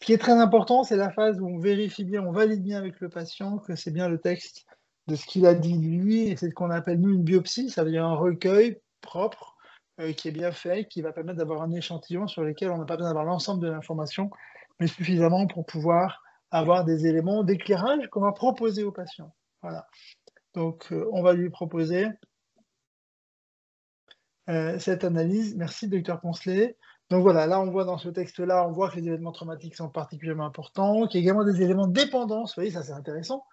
Ce qui est très important, c'est la phase où on vérifie bien, on valide bien avec le patient que c'est bien le texte de ce qu'il a dit lui, et c'est ce qu'on appelle, nous, une biopsie, ça veut dire un recueil propre, qui est bien fait, qui va permettre d'avoir un échantillon sur lequel on n'a pas besoin d'avoir l'ensemble de l'information, mais suffisamment pour pouvoir avoir des éléments d'éclairage qu'on va proposer au patient. Voilà. Donc, on va lui proposer cette analyse. Merci, docteur Poncelet. Donc voilà, là, on voit dans ce texte-là, on voit que les événements traumatiques sont particulièrement importants, qu'il y a également des éléments de dépendance. Vous voyez, ça, c'est intéressant.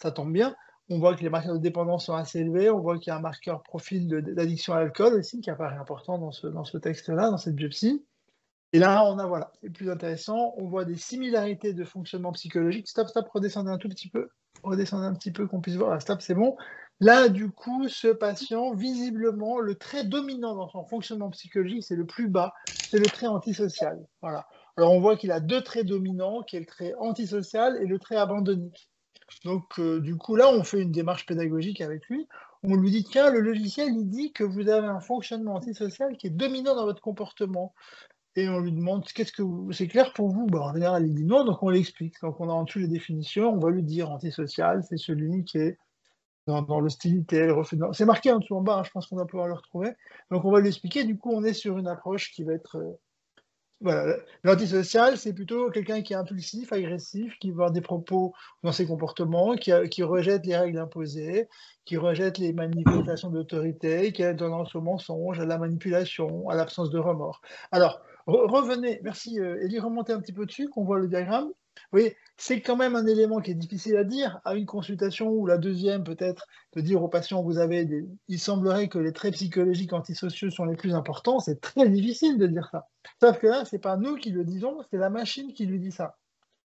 Ça tombe bien. On voit que les marqueurs de dépendance sont assez élevés. On voit qu'il y a un marqueur profil d'addiction à l'alcool aussi, qui apparaît important dans ce texte-là, dans cette biopsie. Et là, on a, voilà, c'est plus intéressant, on voit des similarités de fonctionnement psychologique. Stop, stop, redescendez un tout petit peu. Redescendez un petit peu, qu'on puisse voir. Ah, stop, c'est bon. Là, du coup, ce patient, visiblement, le trait dominant dans son fonctionnement psychologique, c'est le plus bas, c'est le trait antisocial. Voilà. Alors, on voit qu'il a deux traits dominants, qui est le trait antisocial et le trait abandonnique. Donc, du coup, là, on fait une démarche pédagogique avec lui. On lui dit, tiens, le logiciel, il dit que vous avez un fonctionnement antisocial qui est dominant dans votre comportement. Et on lui demande, c'est clair pour vous? En général, il dit non, donc on l'explique. Donc on a en dessous les définitions, on va lui dire antisocial, c'est celui qui est dans l'hostilité, le refus c'est marqué en dessous en bas, hein, je pense qu'on va pouvoir le retrouver. Donc on va lui expliquer, du coup on est sur une approche qui va être... voilà. L'antisocial, c'est plutôt quelqu'un qui est impulsif, agressif, qui va avoir des propos dans ses comportements, qui rejette les règles imposées, qui rejette les manifestations d'autorité, qui a tendance au mensonge, à la manipulation, à l'absence de remords. Alors, revenez, merci Elie, remontez un petit peu dessus, qu'on voit le diagramme. Vous voyez, c'est quand même un élément qui est difficile à dire. À une consultation ou la deuxième, peut-être, de dire au patient, il semblerait que les traits psychologiques antisociaux sont les plus importants. C'est très difficile de dire ça. Sauf que là, c'est pas nous qui le disons, c'est la machine qui lui dit ça.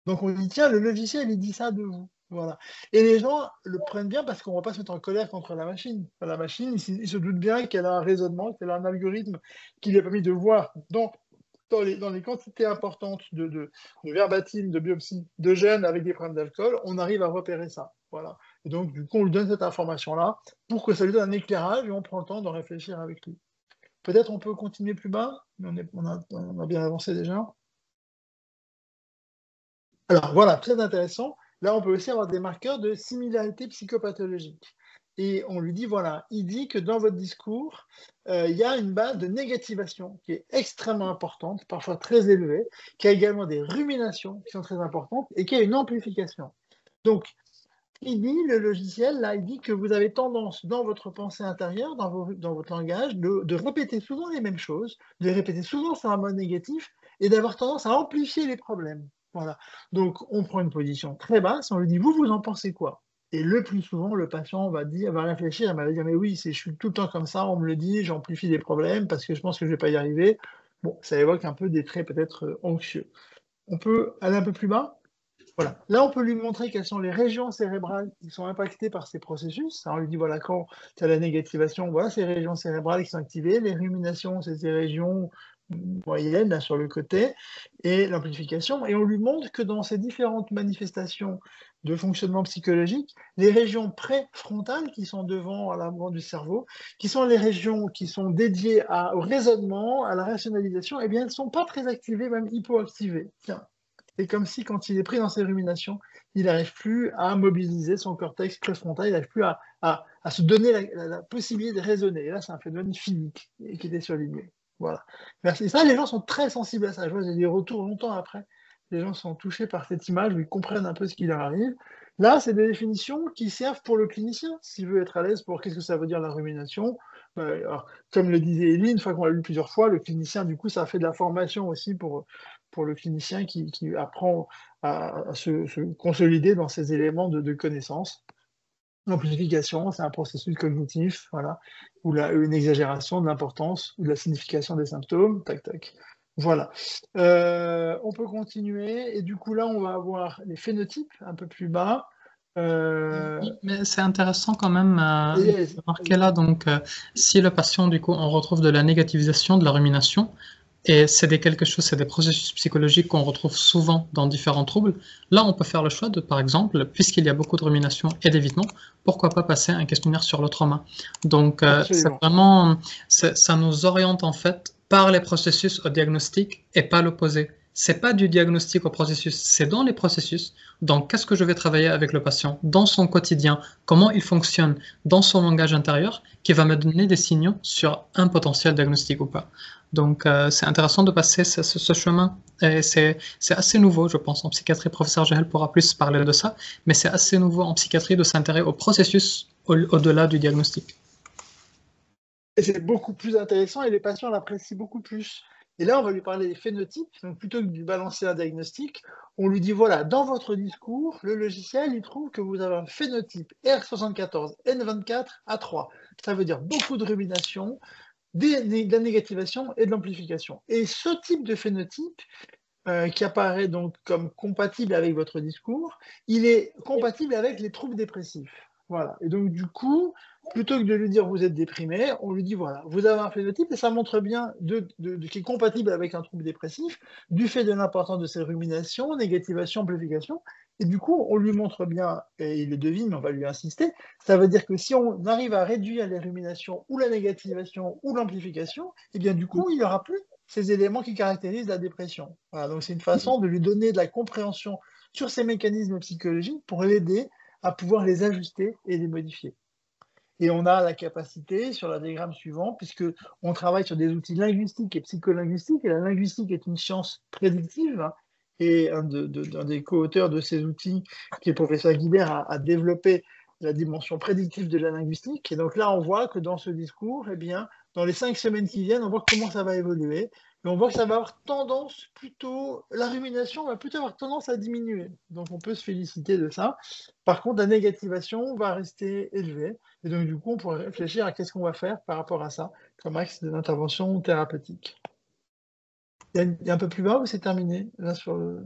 Donc on dit, tiens, le logiciel, il dit ça de vous. Voilà. Et les gens le prennent bien parce qu'on ne va pas se mettre en colère contre la machine. La machine, il se doute bien qu'elle a un raisonnement, qu'elle a un algorithme qui lui a permis de voir dans les quantités importantes de verbatim, de biopsie, de jeunes avec des problèmes d'alcool, on arrive à repérer ça. Voilà. Et donc, du coup, on lui donne cette information-là pour que ça lui donne un éclairage et on prend le temps d'en réfléchir avec lui. Peut-être on peut continuer plus bas, mais on a bien avancé déjà. Alors voilà, très intéressant. Là, on peut aussi avoir des marqueurs de similarité psychopathologique. Et on lui dit, voilà, il dit que dans votre discours, il y a une base de négativation qui est extrêmement importante, parfois très élevée, qui a également des ruminations qui sont très importantes et qui a une amplification. Donc, il dit, le logiciel, là, il dit que vous avez tendance, dans votre pensée intérieure, dans votre langage, de répéter souvent les mêmes choses, de les répéter souvent sur un mode négatif et d'avoir tendance à amplifier les problèmes. Voilà. Donc, on prend une position très basse, on lui dit, vous en pensez quoi? Et le plus souvent, le patient va réfléchir, il va dire, mais oui, je suis tout le temps comme ça, on me le dit, j'amplifie les problèmes parce que je pense que je ne vais pas y arriver. Bon, ça évoque un peu des traits peut-être anxieux. On peut aller un peu plus bas? Voilà. Là, on peut lui montrer quelles sont les régions cérébrales qui sont impactées par ces processus. On lui dit, voilà, quand tu as la négativation, voilà ces régions cérébrales qui sont activées. Les ruminations, c'est ces régions moyennes, là, sur le côté, et l'amplification. Et on lui montre que dans ces différentes manifestations de fonctionnement psychologique, les régions préfrontales, qui sont devant, à l'avant du cerveau, qui sont les régions qui sont dédiées au raisonnement, à la rationalisation, eh bien, elles ne sont pas très activées, même hypoactivées. Tiens. C'est comme si, quand il est pris dans ses ruminations, il n'arrive plus à mobiliser son cortex préfrontal, il n'arrive plus à se donner la possibilité de raisonner. Et là, c'est un phénomène physique qui était surligné. Voilà. Merci. Ça, les gens sont très sensibles à ça. Je vois, j'ai des retours longtemps après. Les gens sont touchés par cette image, où ils comprennent un peu ce qui leur arrive. Là, c'est des définitions qui servent pour le clinicien, s'il veut être à l'aise pour qu'est-ce que ça veut dire la rumination. Alors, comme le disait Elie, une fois qu'on l'a lu plusieurs fois, le clinicien, du coup, ça fait de la formation aussi pour le clinicien qui apprend à se consolider dans ces éléments de connaissance. L'amplification, c'est un processus cognitif, voilà, ou une exagération de l'importance ou de la signification des symptômes, tac, tac. Voilà. On peut continuer, et du coup, là, on va avoir les phénotypes un peu plus bas. Oui, mais c'est intéressant quand même de remarquer là, donc, si le patient, du coup, on retrouve de la négativisation, de la rumination, et c'est des processus psychologiques qu'on retrouve souvent dans différents troubles. Là, on peut faire le choix de, par exemple, puisqu'il y a beaucoup de rumination et d'évitement, pourquoi pas passer un questionnaire sur le trauma. Donc, c'est vraiment, ça nous oriente en fait par les processus au diagnostic et pas l'opposé. c'est pas du diagnostic au processus, c'est dans les processus. Donc, qu'est-ce que je vais travailler avec le patient dans son quotidien, comment il fonctionne dans son langage intérieur, qui va me donner des signaux sur un potentiel diagnostic ou pas. Donc, c'est intéressant de passer ce chemin. Et c'est assez nouveau, je pense, en psychiatrie. Professeur Gehel pourra plus parler de ça, mais c'est assez nouveau en psychiatrie de s'intéresser au processus au-delà du diagnostic. Et c'est beaucoup plus intéressant et les patients l'apprécient beaucoup plus. Et là, on va lui parler des phénotypes. Donc, plutôt que de lui balancer un diagnostic, on lui dit, voilà, dans votre discours, le logiciel, il trouve que vous avez un phénotype R74, N24, A3. Ça veut dire beaucoup de rumination, de la négativation et de l'amplification. Et ce type de phénotype, qui apparaît donc comme compatible avec votre discours, il est compatible avec les troubles dépressifs. Voilà. Et donc, du coup, plutôt que de lui dire vous êtes déprimé, on lui dit voilà, vous avez un phénotype et ça montre bien qui est compatible avec un trouble dépressif du fait de l'importance de ces ruminations, négativation, amplification. Et du coup, on lui montre bien, et il le devine, mais on va lui insister, ça veut dire que si on arrive à réduire les ruminations ou la négativation ou l'amplification, et bien du coup, il n'y aura plus ces éléments qui caractérisent la dépression. Voilà, donc c'est une façon de lui donner de la compréhension sur ces mécanismes psychologiques pour l'aider à pouvoir les ajuster et les modifier. Et on a la capacité, sur la diagramme suivant, puisque on travaille sur des outils linguistiques et psycholinguistiques, et la linguistique est une science prédictive, hein, et un des co-auteurs de ces outils, qui est le professeur Guibert, a développé la dimension prédictive de la linguistique. Et donc là, on voit que dans ce discours, eh bien, dans les 5 semaines qui viennent, on voit comment ça va évoluer. Et on voit que ça va avoir tendance plutôt, la rumination va plutôt avoir tendance à diminuer. Donc on peut se féliciter de ça. Par contre, la négativation va rester élevée. Et donc, du coup, on pourrait réfléchir à qu'est-ce qu'on va faire par rapport à ça, comme axe de l'intervention thérapeutique. Il y a un peu plus bas ou c'est terminé là, sur le...